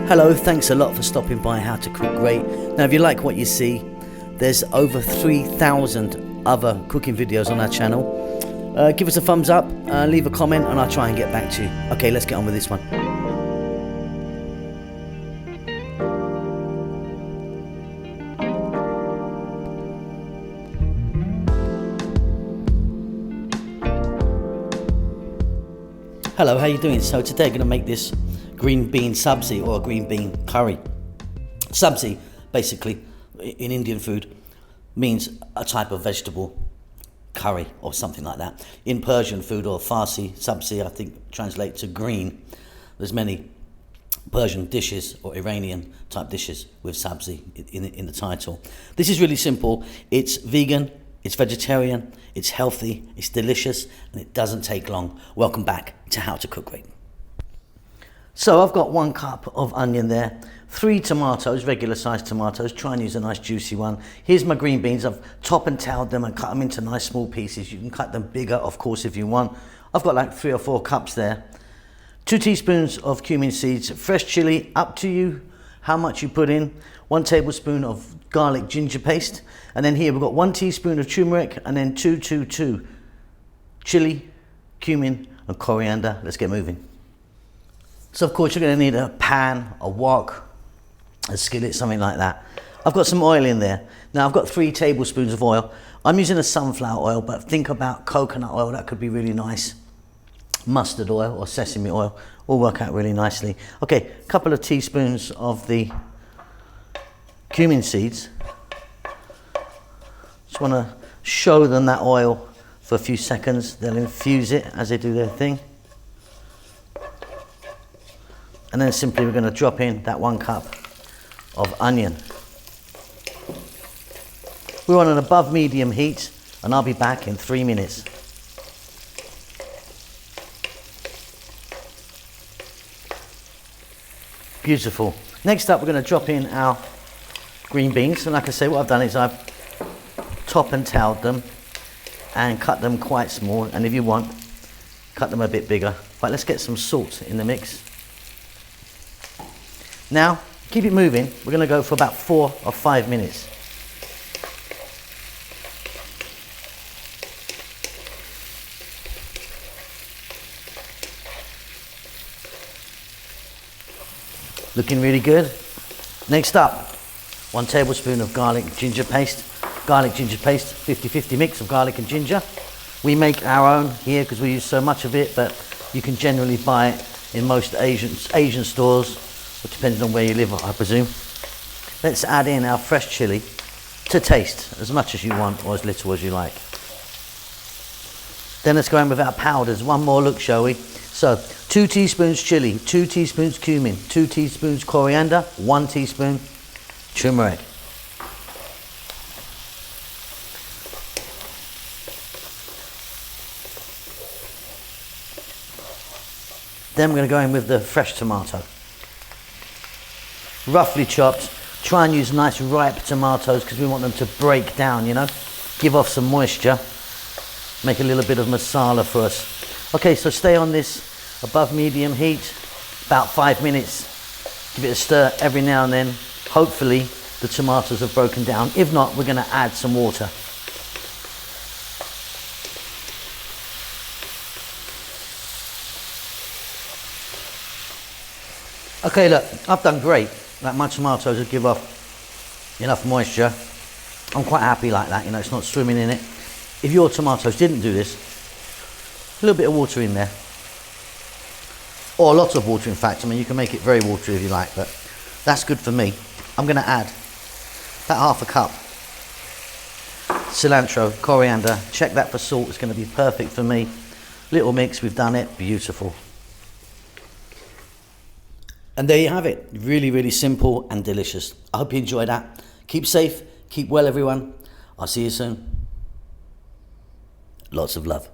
Hello, thanks a lot for stopping by How to Cook Great. Now if you like what you see, there's over 3,000 other cooking videos on our channel. Give us a thumbs up, leave a comment, and I'll try and get back to you. Okay, let's get on with this one. Hello, how you doing? So today I'm going to make this green bean sabzi or a green bean curry. Sabzi, basically, in Indian food, means a type of vegetable curry or something like that. In Persian food or Farsi, sabzi, I think, translates to green. There's many Persian dishes or Iranian type dishes with sabzi in the title. This is really simple. It's vegan, it's vegetarian, it's healthy, it's delicious, and it doesn't take long. Welcome back to How to Cook Great. So I've got 1 cup of onion there, 3 tomatoes, regular sized tomatoes. Try and use a nice juicy one. Here's my green beans. I've top and tailed them and cut them into nice small pieces. You can cut them bigger, of course, if you want. I've got like 3 or 4 cups there. 2 teaspoons of cumin seeds, fresh chili, up to you how much you put in. 1 tablespoon of garlic ginger paste. And then here we've got 1 teaspoon of turmeric and then 2 chili, cumin and coriander. Let's get moving. So of course you're going to need a pan, a wok, a skillet, something like that. I've got some oil in there. Now I've got 3 tablespoons of oil. I'm using a sunflower oil, but think about coconut oil, that could be really nice. Mustard oil or sesame oil, all work out really nicely. Okay, a couple of teaspoons of the cumin seeds. Just want to show them that oil for a few seconds. They'll infuse it as they do their thing. And then simply we're going to drop in that 1 cup of onion. We're on an above medium heat and I'll be back in 3 minutes. Beautiful. Next up we're going to drop in our green beans, and like I say, what I've done is I've top and tailed them and cut them quite small, and if you want, cut them a bit bigger. But let's get some salt in the mix. Now, keep it moving. We're going to go for about 4 or 5 minutes. Looking really good. Next up, 1 tablespoon of garlic ginger paste. Garlic ginger paste, 50-50 mix of garlic and ginger. We make our own here because we use so much of it, but you can generally buy it in most Asian stores, depending on where you live, I presume. Let's add in our fresh chili to taste, as much as you want or as little as you like. Then let's go in with our powders. 1 more look, shall we? So 2 teaspoons chili, 2 teaspoons cumin, 2 teaspoons coriander, 1 teaspoon turmeric. Then we're going to go in with the fresh tomato. Roughly chopped. Try and use nice ripe tomatoes because we want them to break down, you know, give off some moisture, make a little bit of masala for us. Okay, so stay on this above medium heat about 5 minutes. Give it a stir every now and then. Hopefully the tomatoes have broken down. If not, we're going to add some water. Okay, look, I've done great. Like, my tomatoes will give off enough moisture. I'm quite happy like that, you know, it's not swimming in it. If your tomatoes didn't do this, a little bit of water in there. Or lots of water, in fact. I mean, you can make it very watery if you like, but that's good for me. I'm going to add about 1/2 cup cilantro, coriander. Check that for salt, it's going to be perfect for me. Little mix, we've done it, beautiful. And there you have it. Really, really simple and delicious. I hope you enjoyed that. Keep safe, keep well, everyone. I'll see you soon. Lots of love.